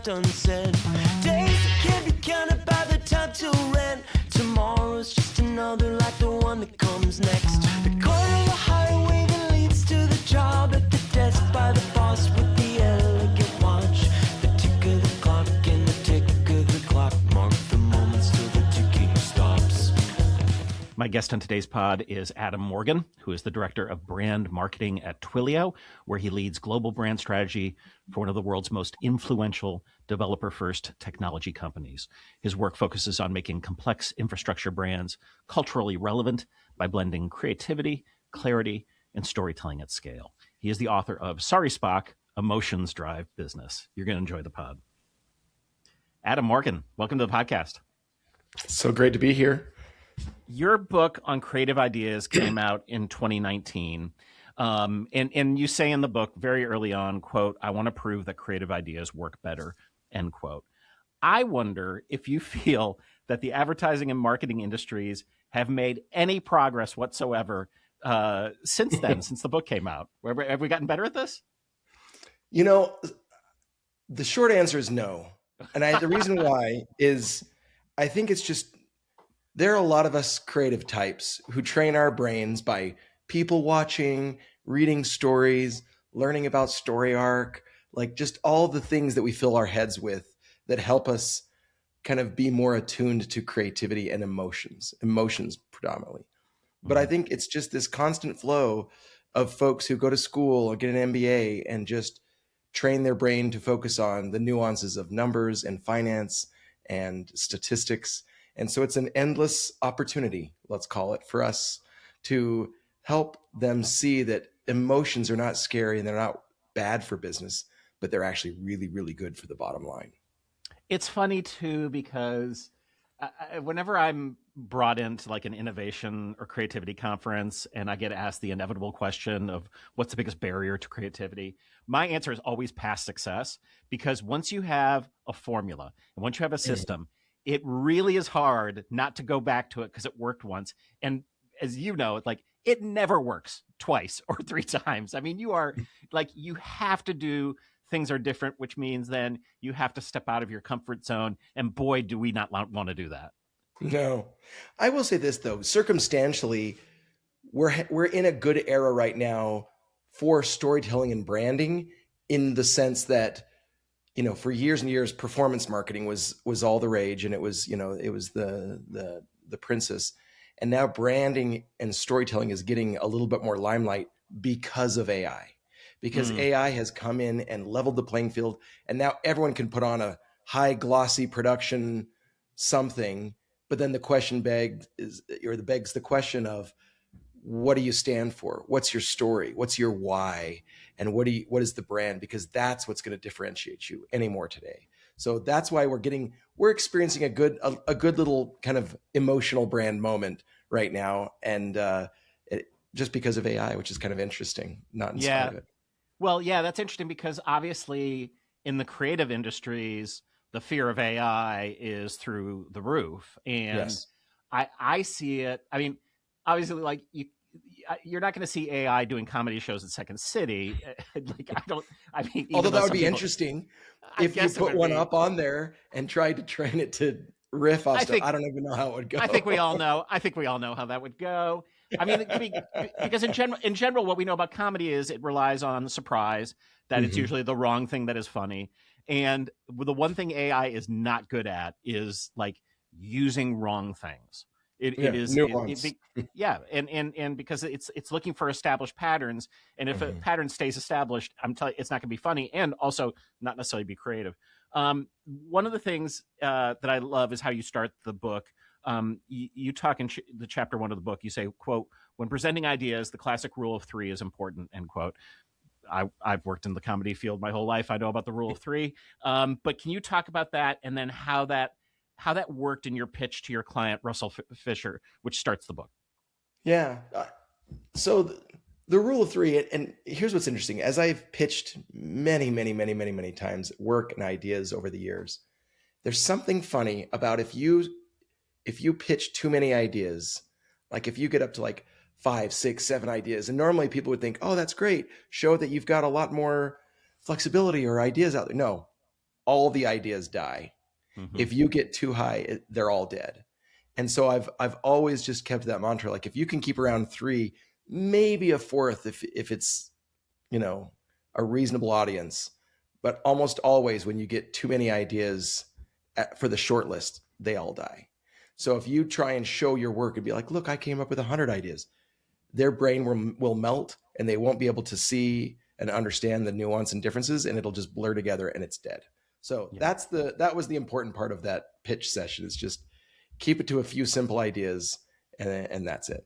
left unsaid. Days that can't be counted by the time till rent. Tomorrow's just another like the one that comes next. The corner of the highway that leads to the job, at the desk by the boss with the elegant watch. The tick of the clock and the tick of the clock mark the moments till the ticking stops. My guest on today's pod is Adam Morgan, who is the director of brand marketing at Twilio, where he leads global brand strategy for one of the world's most influential developer-first technology companies. His work focuses on making complex infrastructure brands culturally relevant by blending creativity, clarity, and storytelling at scale. He is the author of Sorry, Spock, Emotions Drive Business. You're going to enjoy the pod. Adam Morgan, welcome to the podcast. So great to be here. Your book on creative ideas came out in 2019. And you say in the book very early on, quote, "I want to prove that creative ideas work better," end quote. I wonder if you feel that the advertising and marketing industries have made any progress whatsoever since then, since the book came out. Have we gotten better at this? You know, the short answer is no. And the reason why is I think it's just, there are a lot of us creative types who train our brains by people watching, reading stories, learning about story arc, like just all the things that we fill our heads with that help us kind of be more attuned to creativity and emotions predominantly. But I think it's just this constant flow of folks who go to school or get an MBA and just train their brain to focus on the nuances of numbers and finance and statistics. And so it's an endless opportunity, let's call it, for us to help them see that emotions are not scary and they're not bad for business, but they're actually really, really good for the bottom line. It's funny, too, because whenever I'm brought into like an innovation or creativity conference and I get asked the inevitable question of what's the biggest barrier to creativity, my answer is always past success, because once you have a formula and once you have a system, it really is hard not to go back to it because it worked once. And as you know, like it never works twice or three times. I mean, you have to do things are different, which means then you have to step out of your comfort zone. And boy, do we not want to do that. No, I will say this though, circumstantially, we're in a good era right now for storytelling and branding, in the sense that, you know, for years and years, performance marketing was all the rage, and it was the princess. And now branding and storytelling is getting a little bit more limelight because of AI. Because AI has come in and leveled the playing field, and now everyone can put on a high glossy production something. But then the question begs the question of, what do you stand for? What's your story? What's your why? And what is the brand? Because that's what's going to differentiate you anymore today. So that's why we're experiencing a good little kind of emotional brand moment right now. And just because of AI, which is kind of interesting, not in spite of it. Well, yeah, that's interesting, because obviously in the creative industries, the fear of AI is through the roof. And yes. I see it. I mean, obviously, like you're not going to see AI doing comedy shows at Second City. Although that would be interesting if you put one up on there and tried to train it to riff off stuff. I don't even know how it would go. I think we all know how that would go. I mean, because in general, what we know about comedy is it relies on surprise, that it's usually the wrong thing that is funny. And the one thing AI is not good at is like using wrong things. It is nuance. And because it's looking for established patterns, and if a pattern stays established, I'm telling you, it's not going to be funny, and also not necessarily be creative. One of the things that I love is how you start the book. You talk in the chapter 1 of the book. You say, quote, "When presenting ideas, the classic rule of 3 is important," end quote. I've worked in the comedy field my whole life. I know about the rule of 3. But can you talk about that, and then how that worked in your pitch to your client, Russell Fisher, which starts the book? Yeah. So the rule of 3, and here's what's interesting. As I've pitched many times work and ideas over the years, there's something funny about if you pitch too many ideas, like if you get up to like 5, 6, 7 ideas, and normally people would think, oh, that's great, show that you've got a lot more flexibility or ideas out there. No, all the ideas die. Mhm. If you get too high, they're all dead. And so I've always just kept that mantra. Like if you can keep around 3, maybe a 4th, if it's, you know, a reasonable audience, but almost always when you get too many ideas for the short list, they all die. So if you try and show your work and be like, look, I came up with 100 ideas, their brain will melt and they won't be able to see and understand the nuance and differences, and it'll just blur together and it's dead. So Yeah. that was the important part of that pitch session, is just keep it to a few simple ideas, and that's it.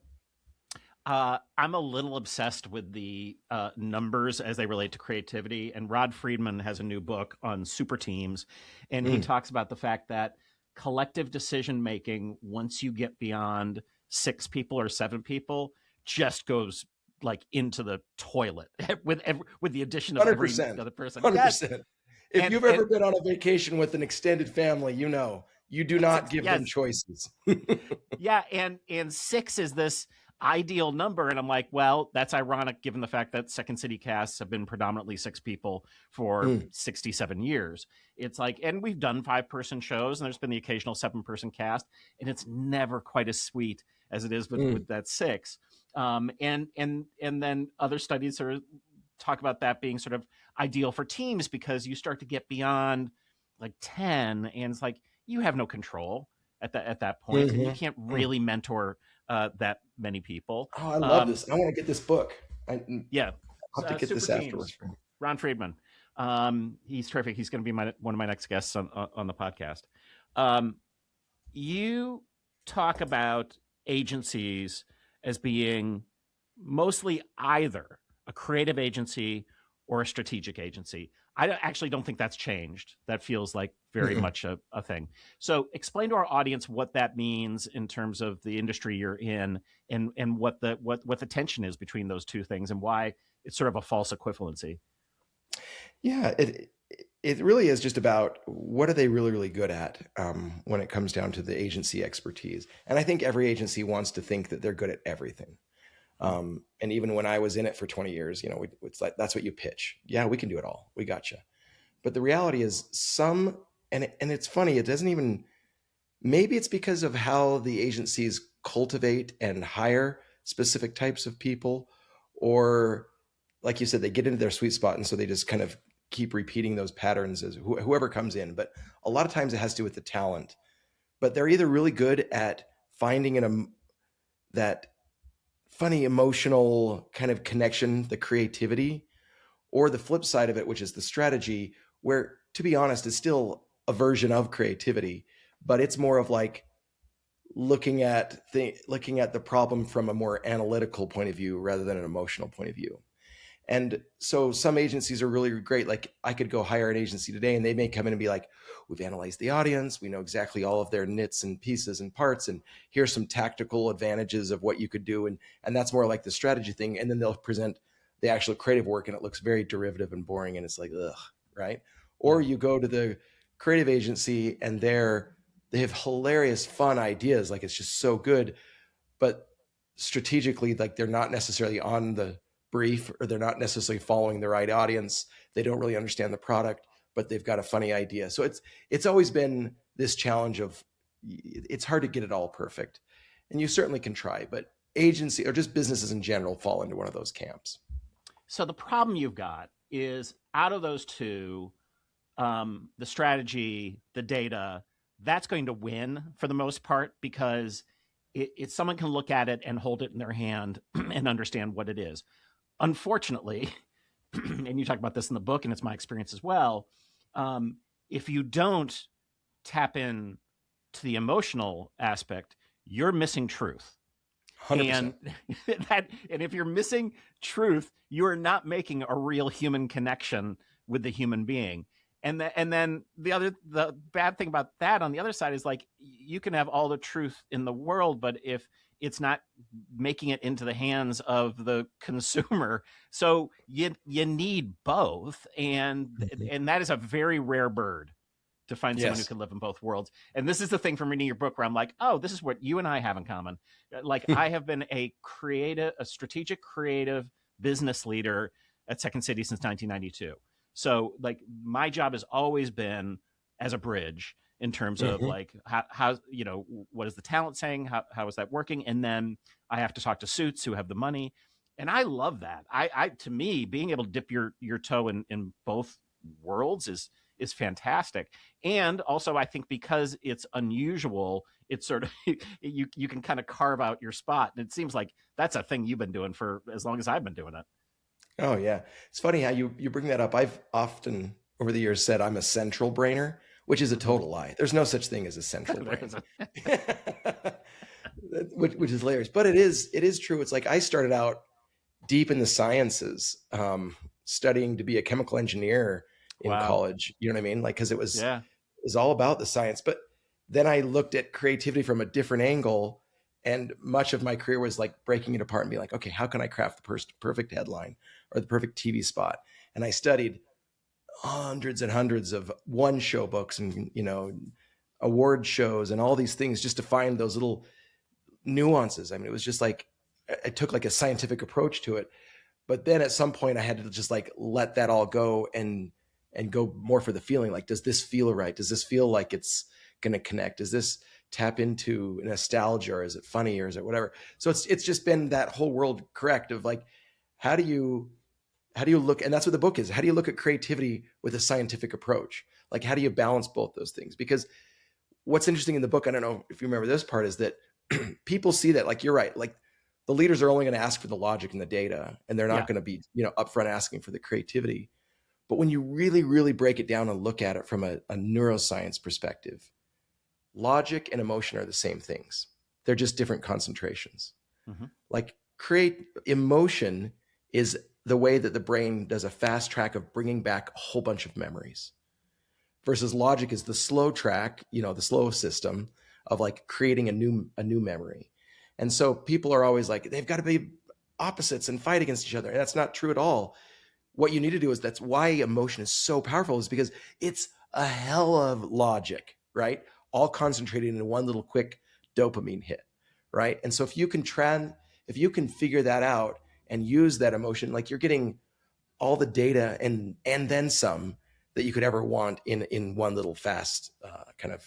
I'm a little obsessed with the numbers as they relate to creativity. And Rod Friedman has a new book on super teams. And he talks about the fact that collective decision making, once you get beyond 6 people or 7 people, just goes like into the toilet with the addition of every 100%. other person. 100%. Yes. If you've ever been on a vacation with an extended family, you know, you do not give them choices. Yeah, and 6 is this ideal number, and I'm like, well, that's ironic given the fact that Second City casts have been predominantly 6 people for 67 years. It's like, and we've done 5-person shows, and there's been the occasional 7-person cast, and it's never quite as sweet as it is with that 6. And then other studies sort of talk about that being sort of ideal for teams, because you start to get beyond like 10, and it's like you have no control at that point, and you can't really mentor that many people. Oh, I love this. I want to get this book. Yeah, I'll have to get this afterwards. Ron Friedman. He's terrific. He's going to be one of my next guests on the podcast. You talk about agencies as being mostly either a creative agency or a strategic agency. I actually don't think that's changed. That feels like very much a thing. So explain to our audience what that means in terms of the industry you're in, and what the tension is between those two things, and why it's sort of a false equivalency. Yeah, it really is just about what are they really, really good at when it comes down to the agency expertise. And I think every agency wants to think that they're good at everything. And even when I was in it for 20 years, you know, it's like, that's what you pitch. Yeah, we can do it all. We got you. But the reality is and it's funny, it doesn't even, maybe it's because of how the agencies cultivate and hire specific types of people, or like you said, they get into their sweet spot. And so they just kind of keep repeating those patterns as whoever comes in. But a lot of times it has to do with the talent, but they're either really good at finding that funny emotional kind of connection, the creativity, or the flip side of it, which is the strategy, where, to be honest, is still a version of creativity, but it's more of like looking at the problem from a more analytical point of view rather than an emotional point of view. And so some agencies are really great. Like I could go hire an agency today and they may come in and be like, we've analyzed the audience. We know exactly all of their nits and pieces and parts. And here's some tactical advantages of what you could do. And that's more like the strategy thing. And then they'll present the actual creative work and it looks very derivative and boring. And it's like, ugh, right? Or you go to the creative agency and they have hilarious, fun ideas. Like it's just so good, but strategically, like they're not necessarily on the brief, or they're not necessarily following the right audience. They don't really understand the product, but they've got a funny idea. So it's always been this challenge of, it's hard to get it all perfect, and you certainly can try, but agency or just businesses in general fall into one of those camps. So the problem you've got is, out of those two, the strategy, the data, that's going to win for the most part, because it's someone can look at it and hold it in their hand and understand what it is. Unfortunately, and you talk about this in the book, and it's my experience as well, if you don't tap in to the emotional aspect, you're missing truth. 100%. And if you're missing truth, you are not making a real human connection with the human being. And then the bad thing about that on the other side is, like, you can have all the truth in the world, but if it's not making it into the hands of the consumer, so you need both, and that is a very rare bird to find someone who can live in both worlds. And this is the thing from reading your book, where I'm like, oh, this is what you and I have in common. Like, I have been a strategic creative business leader at Second City since 1992. So like my job has always been as a bridge in terms of Mhm. like how what is the talent saying, how is that working, and then I have to talk to suits who have the money, and I love that. I to me, being able to dip your toe in both worlds is fantastic. And also I think because it's unusual, it's sort of you can kind of carve out your spot, and it seems like that's a thing you've been doing for as long as I've been doing it. Oh yeah. It's funny how you bring that up. I've often over the years said I'm a central brainer, which is a Mhm. total lie. There's no such thing as a central There's brain. a- Which is hilarious. But it is true. It's like I started out deep in the sciences, studying to be a chemical engineer in wow. college. You know what I mean? Like because Yeah. it was all about the science. But then I looked at creativity from a different angle, and much of my career was like breaking it apart and being like, okay, how can I craft the perfect headline or the perfect TV spot? And I studied hundreds and hundreds of one show books and award shows and all these things just to find those little nuances. I mean, it was just like I took like a scientific approach to it, but then at some point I had to just like let that all go and go more for the feeling. Like, does this feel right? Does this feel like it's going to connect? Does this tap into nostalgia, or is it funny, or is it whatever? So it's just been that whole world correct of like, how do you look, and that's what the book is. How do you look at creativity with a scientific approach? Like, how do you balance both those things? Because what's interesting in the book, I don't know if you remember this part, is that people see that, like, you're right, like the leaders are only going to ask for the logic and the data, and they're not Yeah. going to be upfront asking for the creativity. But when you really really break it down and look at it from a neuroscience perspective, logic and emotion are the same things. They're just different concentrations. Hmm. Like, create emotion is the way that the brain does a fast track of bringing back a whole bunch of memories, versus logic is the slow track, the slow system of like creating a new memory. And so people are always like, they've got to be opposites and fight against each other, and that's not true at all. What you need to do is, that's why emotion is so powerful, is because it's a hell of logic, right? All concentrated in one little quick dopamine hit, right? And so if you can figure that out and use that emotion, like, you're getting all the data and then some that you could ever want in one little fast kind of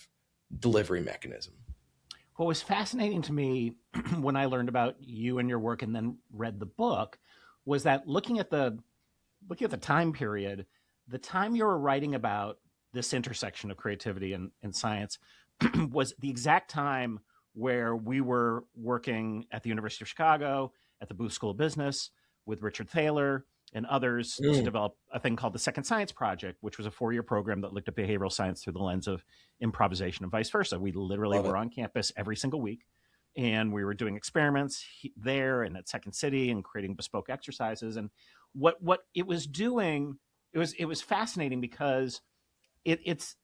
delivery mechanism. What was fascinating to me when I learned about you and your work and then read the book was that looking at the time period, the time you were writing about this intersection of creativity and science was the exact time where we were working at the University of Chicago at the Booth School of Business with Richard Thaler and others to Mm, develop a thing called the Second Science Project, which was a 4-year program that looked at behavioral science through the lens of improvisation and vice versa. We literally love were it. on campus every single week, and we were doing experiments there and at Second City and creating bespoke exercises. And what it was doing, it was fascinating because it's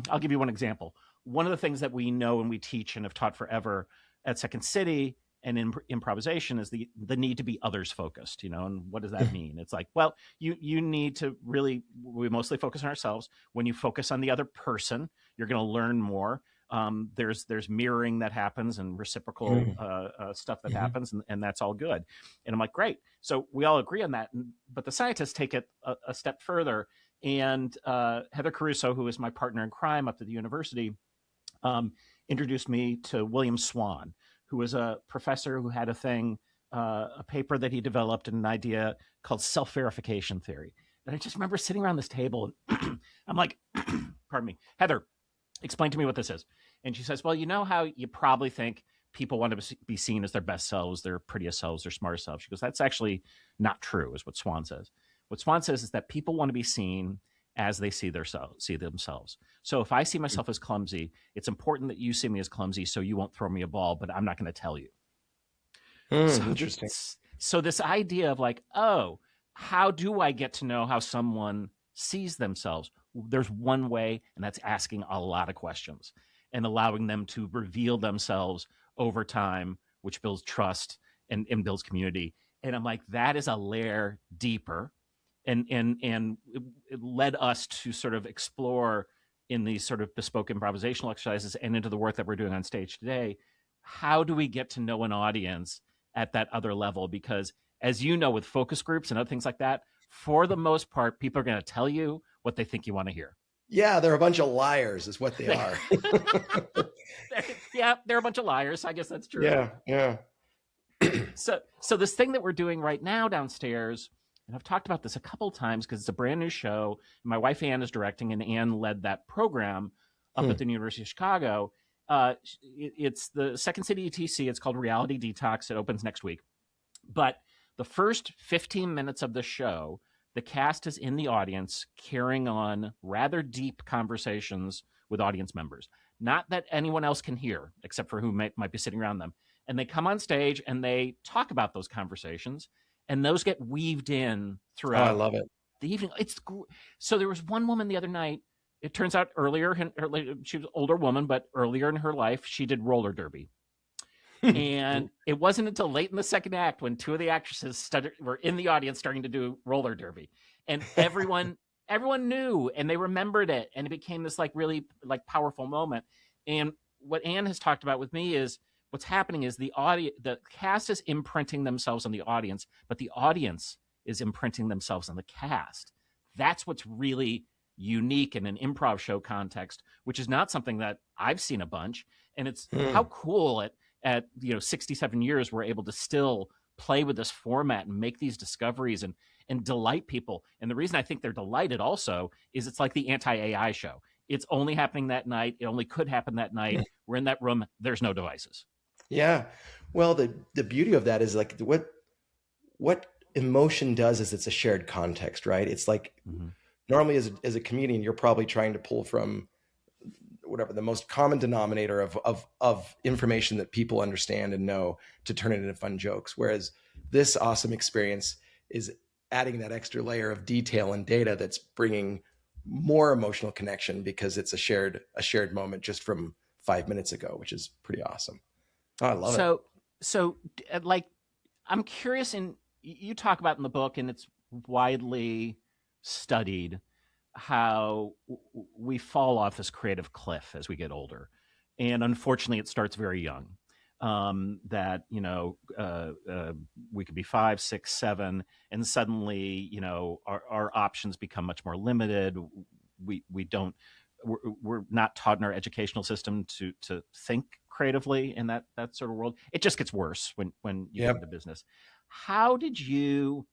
I'll give you one example. One of the things that we know and we teach and have taught forever at Second City and in improvisation is the need to be others focused, and what does that mean? It's like, well, you need to really, we mostly focus on ourselves. When you focus on the other person, you're going to learn more. There's mirroring that happens and reciprocal stuff that Mhm. happens, and that's all good. And I'm like, great. So we all agree on that, but the scientists take it a step further. And Heather Caruso, who is my partner in crime up at the university, um, introduced me to William Swan, who was a professor who had a paper that he developed, and an idea called self-verification theory. And I just remember sitting around this table, and I'm like, pardon me, Heather, explain to me what this is. And she says, well, you know how you probably think people want to be seen as their best selves, their prettiest selves, their smartest selves. She goes, that's actually not true, is what Swan says. What Swan says is that people want to be seen as they see themselves. So if I see myself as clumsy, it's important that you see me as clumsy so you won't throw me a ball, but I'm not going to tell you. So Interesting. this idea of like, oh, how do I get to know how someone sees themselves? There's one way, and that's asking a lot of questions and allowing them to reveal themselves over time, which builds trust and builds community. And I'm like, that is a layer deeper. And it led us to sort of explore in these sort of bespoke improvisational exercises and into the work that we're doing on stage today. How do we get to know an audience at that other level? Because as you know, with focus groups and other things like that, for the most part, people are going to tell you what they think you want to hear. Yeah, they're a bunch of liars, is what they are. Yeah, they're a bunch of liars. I guess that's true. Yeah. So this thing that we're doing right now downstairs, and I've talked about this a couple times because it's a brand new show. My wife Ann is directing, and Ann led that program up at the University of Chicago. It's the Second City ETC. It's called Reality Detox. It opens next week. But the first 15 minutes of the show, the cast is in the audience carrying on rather deep conversations with audience members. Not that anyone else can hear, except for who might be sitting around them. And they come on stage and they talk about those conversations, and those get weaved in throughout. I love it. The evening. So there was one woman the other night. It turns out earlier, she was an older woman, but earlier in her life, she did roller derby. And it wasn't until late in the second act when two of the actresses were in the audience starting to do roller derby, and everyone knew and they remembered it, and it became this like really like powerful moment. And what Anne has talked about with me is what's happening is the cast is imprinting themselves on the audience, but the audience is imprinting themselves on the cast. That's what's really unique in an improv show context, which is not something that I've seen a bunch. And it's how cool at 67 years we're able to still play with this format and make these discoveries and delight people. And the reason I think they're delighted also is it's like the anti-AI show. It's only happening that night. It only could happen that night. We're in that room. There's no devices. Yeah. Well, the beauty of that is like what emotion does is it's a shared context, right? It's like normally as a comedian, you're probably trying to pull from whatever the most common denominator of information that people understand and know to turn it into fun jokes. Whereas this awesome experience is adding that extra layer of detail and data that's bringing more emotional connection because it's a shared moment just from 5 minutes ago, which is pretty awesome. Oh, I love it. So like, I'm curious, and you talk about in the book, and it's widely studied, how we fall off this creative cliff as we get older. And unfortunately, it starts very young. That, we could be 5, 6, 7, and suddenly, our options become much more limited. We're not taught in our educational system to think creatively in that sort of world. It just gets worse when you get into business. How did you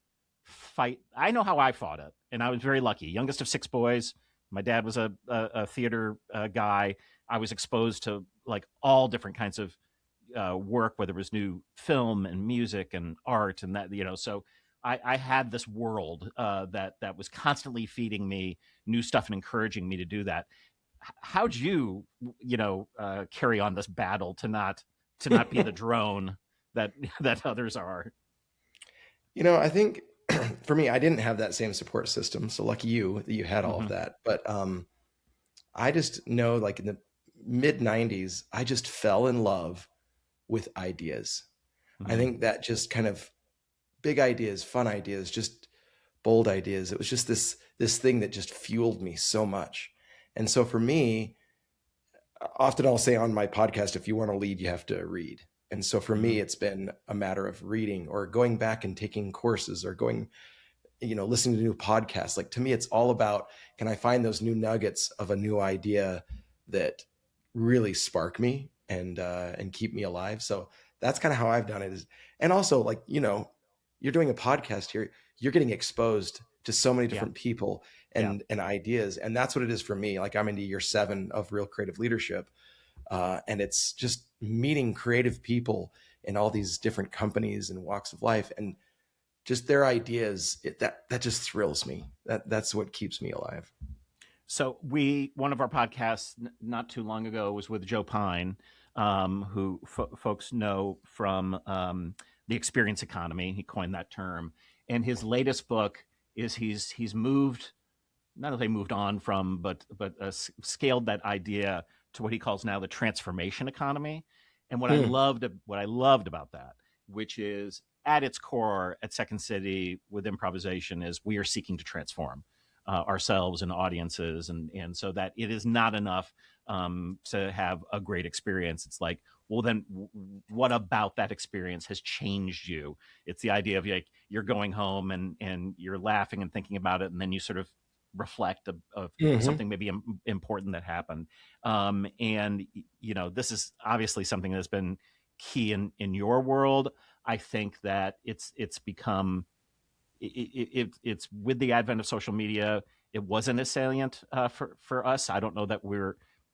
fight? I know how I fought it, and I was very lucky. Youngest of 6 boys. My dad was a theater guy. I was exposed to like all different kinds of work, whether it was new film and music and art and that, so I had this world that was constantly feeding me new stuff and encouraging me to do that. How'd you, carry on this battle to not be the drone that others are? I think for me, I didn't have that same support system. So lucky you that you had all of that. But I just know, like in the mid 90s, I just fell in love with ideas. I think that just kind of big ideas, fun ideas, just bold ideas. It was just this thing that just fueled me so much. And so for me, often I'll say on my podcast, if you want to lead, you have to read. And so for me, it's been a matter of reading or going back and taking courses or going, listening to new podcasts. Like to me, it's all about, can I find those new nuggets of a new idea that really spark me and keep me alive? So that's kind of how I've done it. And also, like, you're doing a podcast here, you're getting exposed to so many different people and ideas. And that's what it is for me. Like I'm into year 7 of Real Creative Leadership. And it's just meeting creative people in all these different companies and walks of life, and just their ideas. That just thrills me. That's what keeps me alive. So one of our podcasts not too long ago was with Joe Pine, who folks know from the experience economy. He coined that term. And his latest book is he's moved, not only moved on from, but scaled that idea to what he calls now the transformation economy. And what I loved about that, which is at its core at Second City with improvisation, is we are seeking to transform ourselves and audiences. And so that it is not enough to have a great experience. It's like, well, then what about that experience has changed you? It's the idea of like you're going home and you're laughing and thinking about it, and then you sort of reflect of Mhm. something maybe important that happened. And this is obviously something that's been key in your world. I think that it's become it's with the advent of social media, it wasn't as salient for us. I don't know that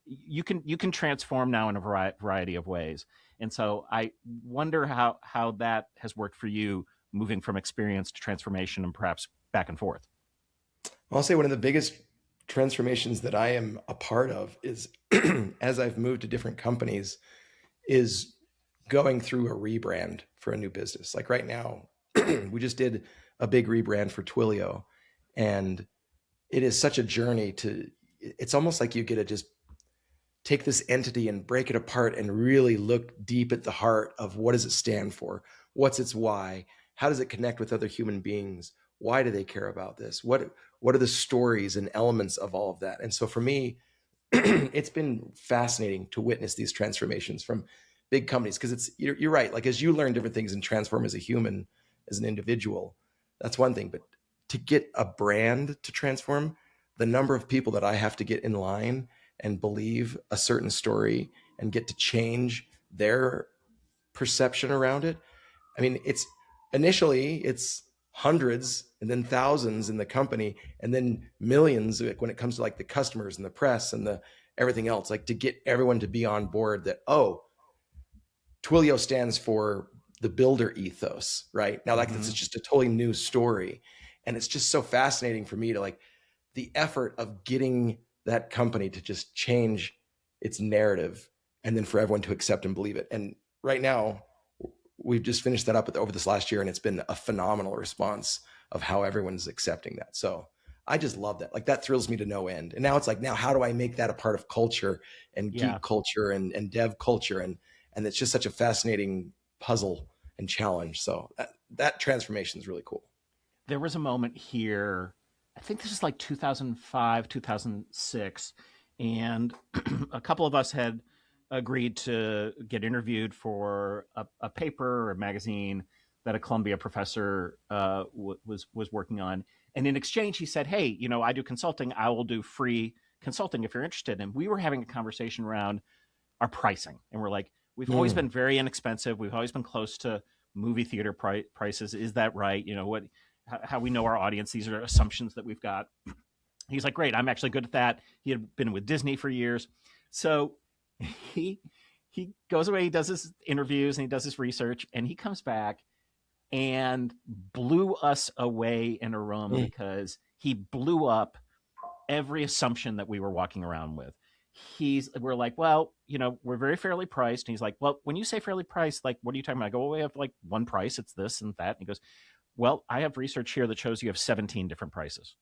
you can transform now in a variety of ways, and so I wonder how that has worked for you, moving from experience to transformation and perhaps back and forth. I'll say one of the biggest transformations that I am a part of is as I've moved to different companies is going through a rebrand for a new business. Like right now, we just did a big rebrand for Twilio, and it is such a journey to it's almost like you get to just take this entity and break it apart and really look deep at the heart of what does it stand for? What's its why? How does it connect with other human beings? Why do they care about this? What are the stories and elements of all of that? And so for me, it's been fascinating to witness these transformations from big companies because you're right. Like as you learn different things and transform as a human, as an individual, that's one thing. But to get a brand to transform, the number of people that I have to get in line and believe a certain story and get to change their perception around it. I mean, it's hundreds and then thousands in the company and then millions when it comes to like the customers and the press and the everything else, like to get everyone to be on board that, oh, Twilio stands for the builder ethos, right? Now, like Mm-hmm. this is just a totally new story. And it's just so fascinating for me to like the effort of getting that company to just change its narrative and then for everyone to accept and believe it. And right now, we've just finished that up over this last year, and it's been a phenomenal response of how everyone's accepting that. So I just love that. Like that thrills me to no end. And now it's like, now how do I make that a part of culture and Yeah. geek culture and dev culture? And it's just such a fascinating puzzle and challenge. So that transformation is really cool. There was a moment here, I think this is like 2005, 2006, and a couple of us had agreed to get interviewed for a paper or a magazine that a Columbia professor was working on. And in exchange, he said, "Hey, I do consulting. I will do free consulting if you're interested." And we were having a conversation around our pricing, and we're like, "We've always been very inexpensive. We've always been close to movie theater prices. Is that right? How we know our audience. These are assumptions that we've got." He's like, "Great, I'm actually good at that." He had been with Disney for years. So he goes away, he does his interviews and he does his research, and he comes back and blew us away in a room because he blew up every assumption that we were walking around with. We're like, "Well, we're very fairly priced." And he's like, "Well, when you say fairly priced, like, what are you talking about?" I go, "Well, we have like one price. It's this and that." And he goes, "Well, I have research here that shows you have 17 different prices."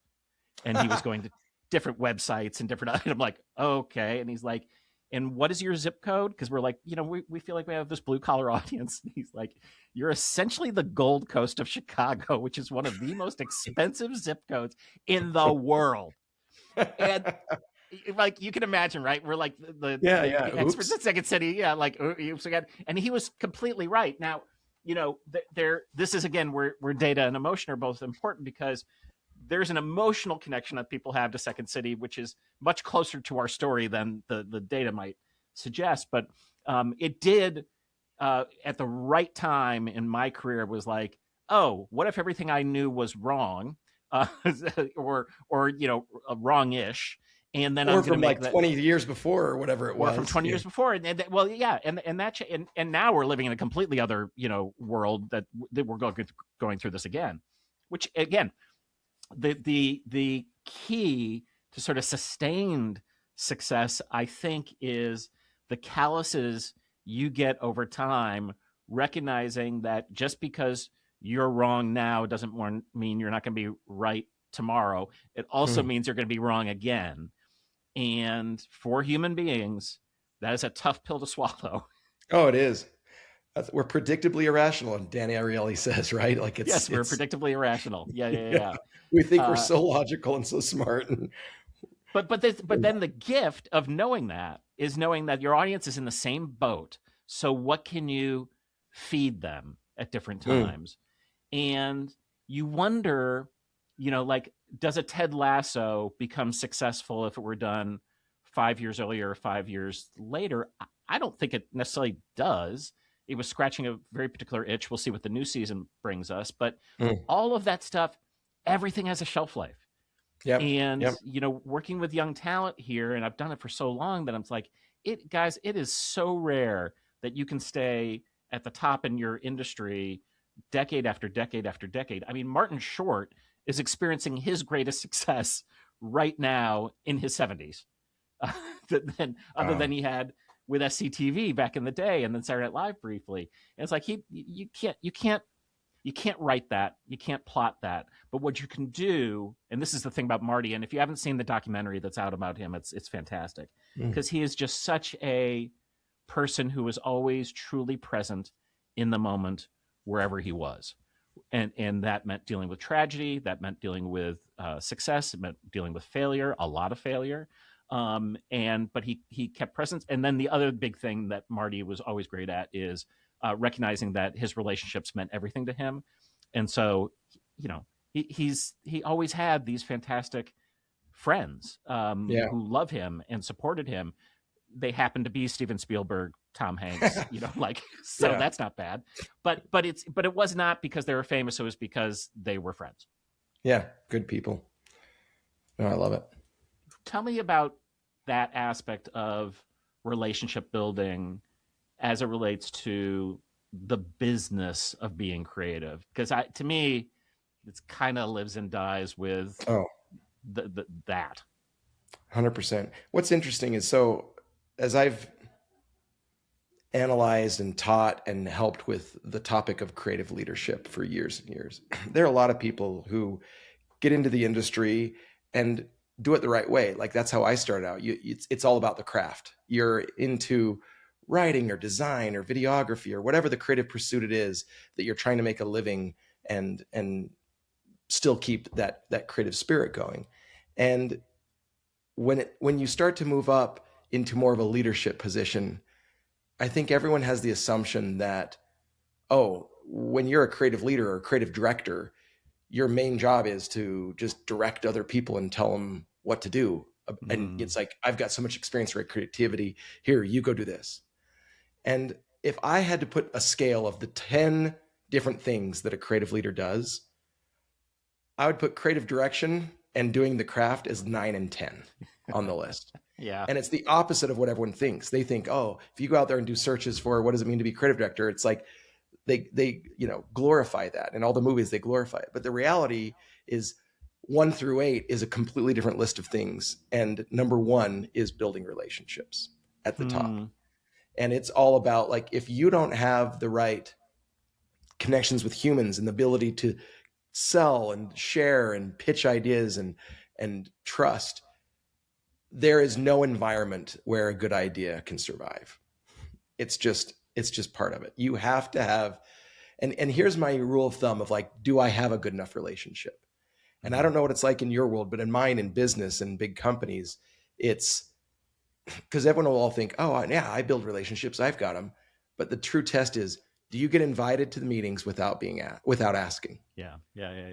And he was going to different websites and different, and I'm like, "Okay." And he's like, "And what is your zip code?" Because we're like, we feel like we have this blue collar audience. And he's like, "You're essentially the Gold Coast of Chicago, which is one of the most expensive zip codes in the world." And like you can imagine, right? We're like the experts Oops. at Second City, yeah, like oops again. And he was completely right. Now, this is again where data and emotion are both important, because there's an emotional connection that people have to Second City, which is much closer to our story than the data might suggest. But it did at the right time in my career was like, oh, what if everything I knew was wrong, or wrong-ish, and then Or I'm going to from make like 20 years before or whatever it was. or from 20 years before, and well, yeah, and now we're living in a completely other world that we're going through this again, which again, the key to sort of sustained success, I think, is the calluses you get over time, recognizing that just because you're wrong now doesn't mean you're not going to be right tomorrow. It also means you're going to be wrong again. And for human beings, that is a tough pill to swallow. Oh, it is. We're predictably irrational, and Danny Ariely says, right? Like yes, we're predictably irrational. Yeah. We think we're so logical and so smart. But then the gift of knowing that is knowing that your audience is in the same boat. So what can you feed them at different times? And you wonder, like, does a Ted Lasso become successful if it were done 5 years earlier or 5 years later? I don't think it necessarily does. It was scratching a very particular itch. We'll see what the new season brings us. But all of that stuff, everything has a shelf life. Yep. And, Yep. working with young talent here, and I've done it for so long that I'm like, guys, it is so rare that you can stay at the top in your industry decade after decade after decade. I mean, Martin Short is experiencing his greatest success right now in his 70s, other than he had with SCTV back in the day, and then Saturday Night Live briefly. And it's like you can't write that, you can't plot that, but what you can do, and this is the thing about Marty, and if you haven't seen the documentary that's out about him, it's fantastic, because he is just such a person who was always truly present in the moment wherever he was. And that meant dealing with tragedy, that meant dealing with success, it meant dealing with failure, a lot of failure. But he kept presence. And then the other big thing that Marty was always great at is recognizing that his relationships meant everything to him. And so, he always had these fantastic friends who love him and supported him. They happen to be Steven Spielberg, Tom Hanks, that's not bad. But it was not because they were famous. It was because they were friends. Yeah. Good people. No, I love it. Tell me about that aspect of relationship building as it relates to the business of being creative. Because to me, it's kind of lives and dies with that. 100%. What's interesting is, so as I've analyzed and taught and helped with the topic of creative leadership for years and years, there are a lot of people who get into the industry and do it the right way. Like, that's how I started out. It's all about the craft. You're into writing or design or videography or whatever the creative pursuit it is that you're trying to make a living and still keep that creative spirit going. And when you start to move up into more of a leadership position, I think everyone has the assumption that, when you're a creative leader or a creative director, your main job is to just direct other people and tell them what to do. And it's like, I've got so much experience with creativity. Here, you go do this. And if I had to put a scale of the 10 different things that a creative leader does, I would put creative direction and doing the craft as 9 and 10 on the list. Yeah. And it's the opposite of what everyone thinks. They think, if you go out there and do searches for what does it mean to be creative director, it's like they glorify that. In all the movies, they glorify it. But the reality is 1 through 8 is a completely different list of things. And number 1 is building relationships at the top. And it's all about, like, if you don't have the right connections with humans and the ability to sell and share and pitch ideas and trust, there is no environment where a good idea can survive. It's just part of it. You have to have, and here's my rule of thumb of, like, do I have a good enough relationship? And I don't know what it's like in your world, but in mine, in business and big companies, it's because everyone will all think, I build relationships, I've got them. But the true test is, do you get invited to the meetings without asking? Yeah.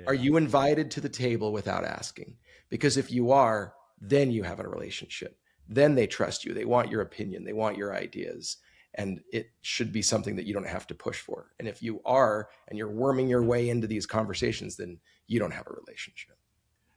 Are you invited to the table without asking? Because if you are, then you have a relationship. Then they trust you. They want your opinion. They want your ideas. And it should be something that you don't have to push for. And if you are, and you're worming your way into these conversations, then you don't have a relationship.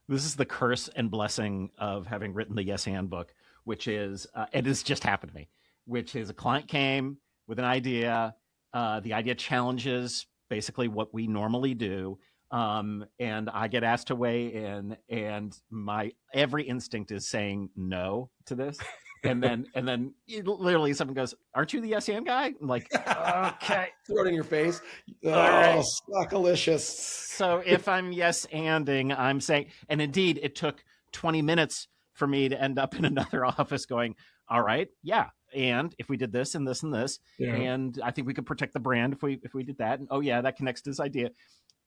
This is the curse and blessing of having written the Yes and book, which is, it has just happened to me, which is a client came with an idea. The idea challenges basically what we normally do. And I get asked to weigh in, and my every instinct is saying no to this. And then literally someone goes, "Aren't you the Yes and guy?" I'm like, okay. Throw it in your face. Right. Slockalicious. So if I'm yes anding, I'm saying, and indeed it took 20 minutes for me to end up in another office going, all right, yeah. And if we did this and this and this, and I think we could protect the brand if we did that. And that connects to this idea.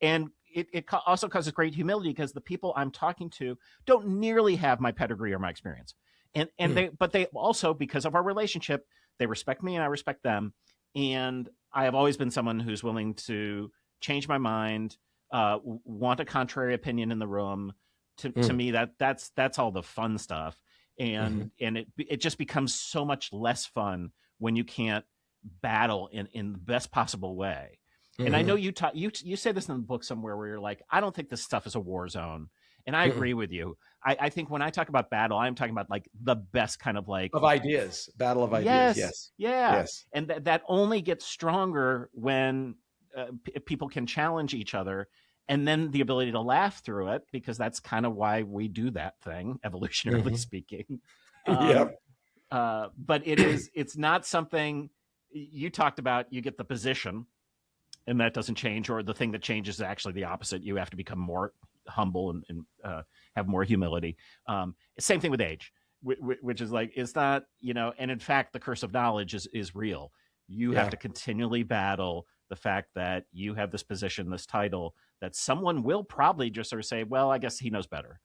And it also causes great humility because the people I'm talking to don't nearly have my pedigree or my experience. And they also, because of our relationship, they respect me and I respect them. And I have always been someone who's willing to change my mind, want a contrary opinion in the room. To me, that's all the fun stuff. And it just becomes so much less fun when you can't battle in the best possible way. And I know you say this in the book somewhere where you're like, I don't think this stuff is a war zone. And I agree with you. I think when I talk about battle, I'm talking about like the best kind of like of ideas, battle of ideas. Yes. Yeah. Yes. And that only gets stronger when people can challenge each other, and then the ability to laugh through it, because that's kind of why we do that thing, evolutionarily speaking. Yeah. But it's not something you talked about. You get the position, and that doesn't change, or the thing that changes is actually the opposite. You have to become more humble and have more humility. Same thing with age, which is like, it's not, and in fact, the curse of knowledge is real. You have to continually battle the fact that you have this position, this title, that someone will probably just sort of say, well, I guess he knows better.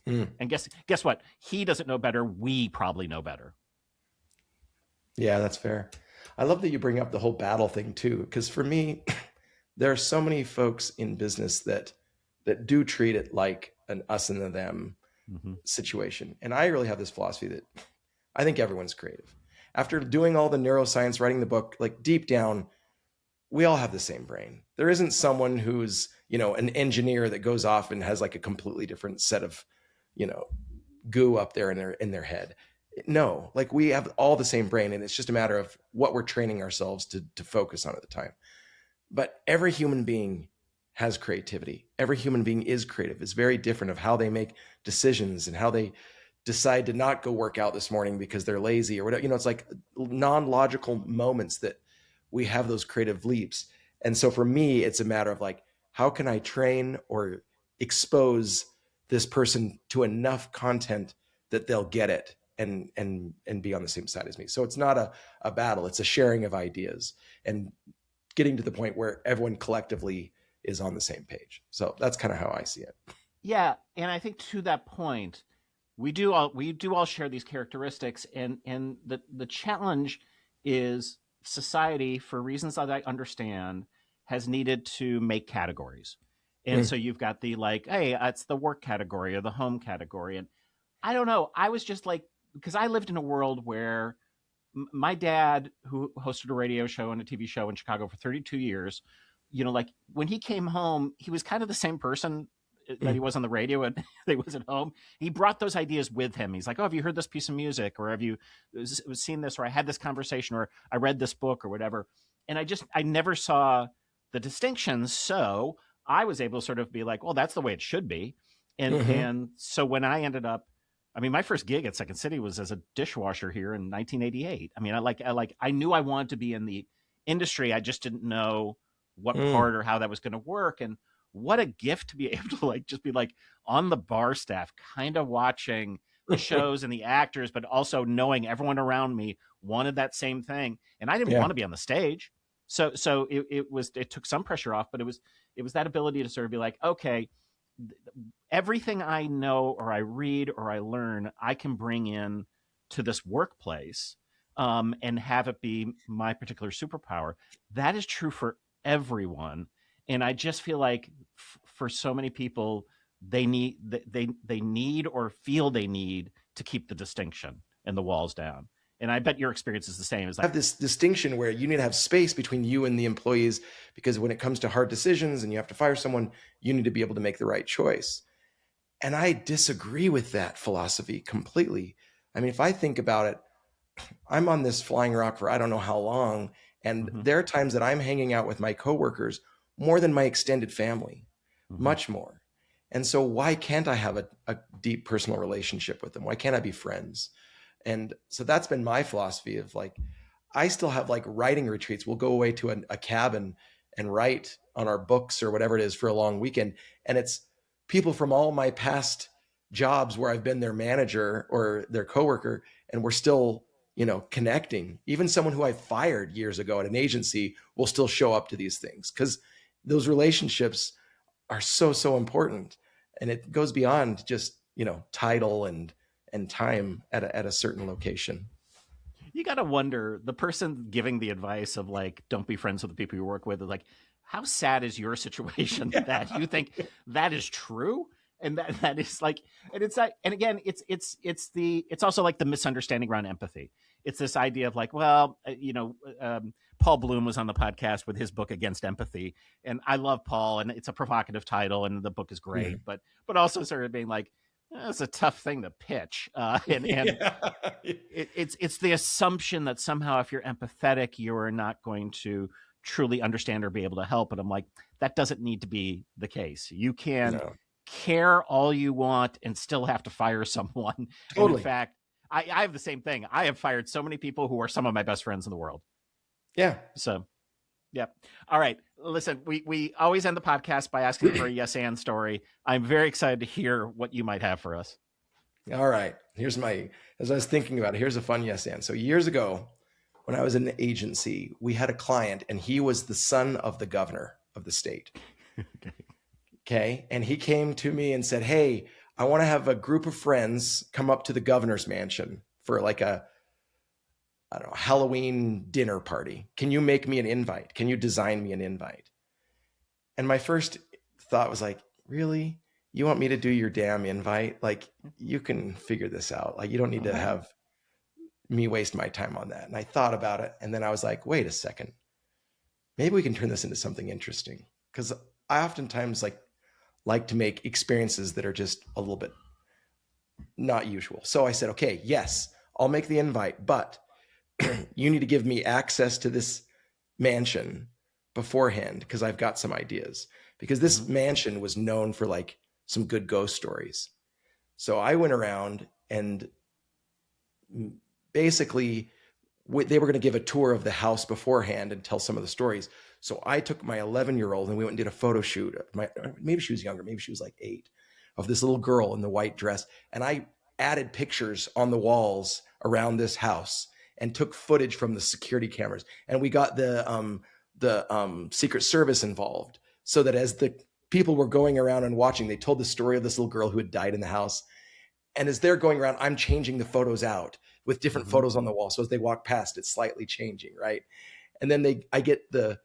And guess what? He doesn't know better. We probably know better. Yeah, that's fair. I love that you bring up the whole battle thing too, because for me, there are so many folks in business that do treat it like an us and the them situation. And I really have this philosophy that I think everyone's creative. After doing all the neuroscience, writing the book, like deep down, we all have the same brain. There isn't someone who's, an engineer that goes off and has like a completely different set of, goo up there in their head. No, like we have all the same brain, and it's just a matter of what we're training ourselves to focus on at the time. But every human being has creativity. Every human being is creative. It's very different of how they make decisions and how they decide to not go work out this morning because they're lazy or whatever. It's like non-logical moments that we have those creative leaps. And so for me, it's a matter of like, how can I train or expose this person to enough content that they'll get it and be on the same side as me. So it's not a battle. It's a sharing of ideas and getting to the point where everyone collectively is on the same page. So that's kind of how I see it. Yeah. And I think to that point, we do all share these characteristics, and the challenge is society, for reasons that I understand, has needed to make categories. And so you've got the like, hey, it's the work category or the home category. And I don't know. I was just like, because I lived in a world where my dad, who hosted a radio show and a TV show in Chicago for 32 years, like when he came home, he was kind of the same person that he was on the radio and he was at home. He brought those ideas with him. He's like, oh, have you heard this piece of music? Or have you seen this? Or I had this conversation, or I read this book or whatever. And I never saw the distinctions. So I was able to sort of be like, well, that's the way it should be. And so when I ended up, my first gig at Second City was as a dishwasher here in 1988. I knew I wanted to be in the industry. I just didn't know what part or how that was going to work. And what a gift to be able to just be on the bar staff, kind of watching the shows and the actors, but also knowing everyone around me wanted that same thing. And I didn't want to be on the stage. So it took some pressure off, but it was that ability to sort of be like, okay, everything I know or I read or I learn, I can bring in to this workplace and have it be my particular superpower. That is true for everyone. And I just feel like for so many people, they need or feel they need to keep the distinction and the walls down. And I bet your experience is the same. Is have this distinction where you need to have space between you and the employees, because when it comes to hard decisions and you have to fire someone, you need to be able to make the right choice. And I disagree with that philosophy completely. If I think about it, I'm on this flying rock for I don't know how long. And there are times that I'm hanging out with my coworkers more than my extended family, much more. And so why can't I have a deep personal relationship with them? Why can't I be friends? And so that's been my philosophy of I still have writing retreats. We'll go away to a cabin and write on our books or whatever it is for a long weekend. And it's people from all my past jobs where I've been their manager or their coworker, and we're still, connecting. Even someone who I fired years ago at an agency will still show up to these things, because those relationships are so important. And it goes beyond just, title and time at a certain location. You got to wonder, the person giving the advice of like, don't be friends with the people you work with, is like, how sad is your situation that you think that is true? And that is like, and it's like, and again, it's also like the misunderstanding around empathy. It's this idea of like, well, Paul Bloom was on the podcast with his book Against Empathy, and I love Paul, and it's a provocative title, and the book is great, but also sort of being like, it's a tough thing to pitch, and it's the assumption that somehow if you're empathetic, you are not going to truly understand or be able to help. And I'm like, that doesn't need to be the case. You can care all you want and still have to fire someone. Totally. And in fact, I have the same thing. I have fired so many people who are some of my best friends in the world. Yeah. So, yeah. All right. Listen, we always end the podcast by asking for a yes and story. I'm very excited to hear what you might have for us. All right. As I was thinking about it, here's a fun yes and. So years ago, when I was in an agency, we had a client and he was the son of the governor of the state. Okay. And he came to me and said, hey, I want to have a group of friends come up to the governor's mansion for like a Halloween dinner party. Can you make me an invite? Can you design me an invite? And my first thought was like, really? You want me to do your damn invite? Like, you can figure this out. Like, you don't need to have me waste my time on that. And I thought about it. And then I was like, wait a second. Maybe we can turn this into something interesting. Because I oftentimes like to make experiences that are just a little bit not usual. So I said, okay, yes, I'll make the invite, but you need to give me access to this mansion beforehand because I've got some ideas. Because this mansion was known for like some good ghost stories. So I went around and basically they were going to give a tour of the house beforehand and tell some of the stories. So I took my 11-year-old and we went and did a photo shoot. Maybe she was younger. Maybe she was like 8, of this little girl in the white dress. And I added pictures on the walls around this house and took footage from the security cameras. And we got the Secret Service involved so that as the people were going around and watching, they told the story of this little girl who had died in the house. And as they're going around, I'm changing the photos out with different photos on the wall. So as they walk past, it's slightly changing, right? And then I get the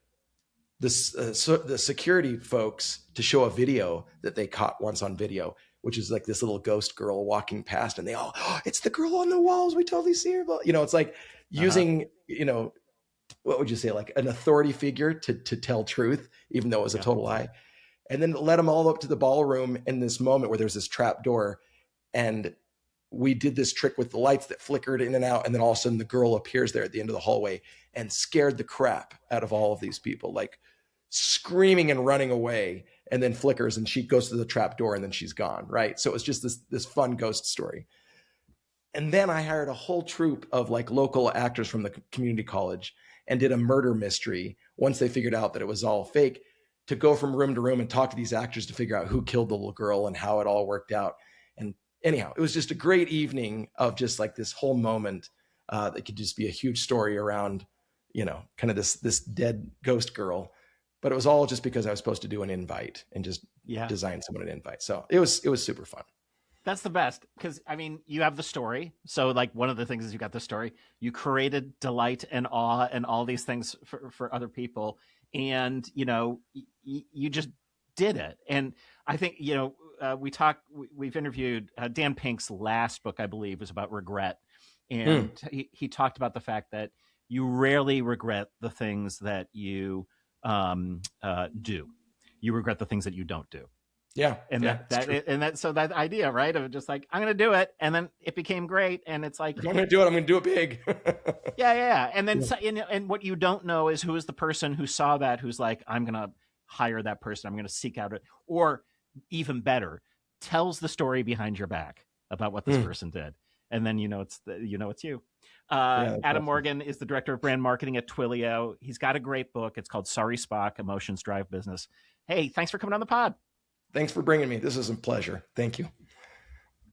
security folks to show a video that they caught once on video, which is like this little ghost girl walking past, and they all, oh, it's the girl on the walls. We totally see her. It's like using, what would you say, like an authority figure to tell truth, even though it was a total lie. And then let them all up to the ballroom in this moment where there's this trap door. And we did this trick with the lights that flickered in and out. And then all of a sudden the girl appears there at the end of the hallway and scared the crap out of all of these people, like screaming and running away, and then flickers and she goes to the trap door and then she's gone. Right. So it was just this fun ghost story. And then I hired a whole troupe of like local actors from the community college and did a murder mystery once they figured out that it was all fake, to go from room to room and talk to these actors to figure out who killed the little girl and how it all worked out. And anyhow, it was just a great evening of just like this whole moment that could just be a huge story around, kind of this dead ghost girl. But it was all just because I was supposed to do an invite and just design someone an invite. So it was super fun. That's the best, because I mean, you have the story. So like one of the things is you got the story, you created delight and awe and all these things for other people. And, you just did it. And I think, we've interviewed Dan Pink's last book, I believe, was about regret. And he talked about the fact that you rarely regret the things that you do. You regret the things that you don't do. Yeah. And so that idea, right, of just like, I'm going to do it. And then it became great. And it's like, if I'm going to do it, I'm going to do it big. Yeah. And then, and what you don't know is who is the person who saw that, who's like, I'm going to hire that person. I'm going to seek out it. Or even better, tells the story behind your back about what this person did. And then, it's you. Adam awesome. Morgan is the director of brand marketing at Twilio. He's got a great book. It's called Sorry Spock, Emotions Drive Business. Hey, thanks for coming on the pod. Thanks for bringing me. This is a pleasure. Thank you.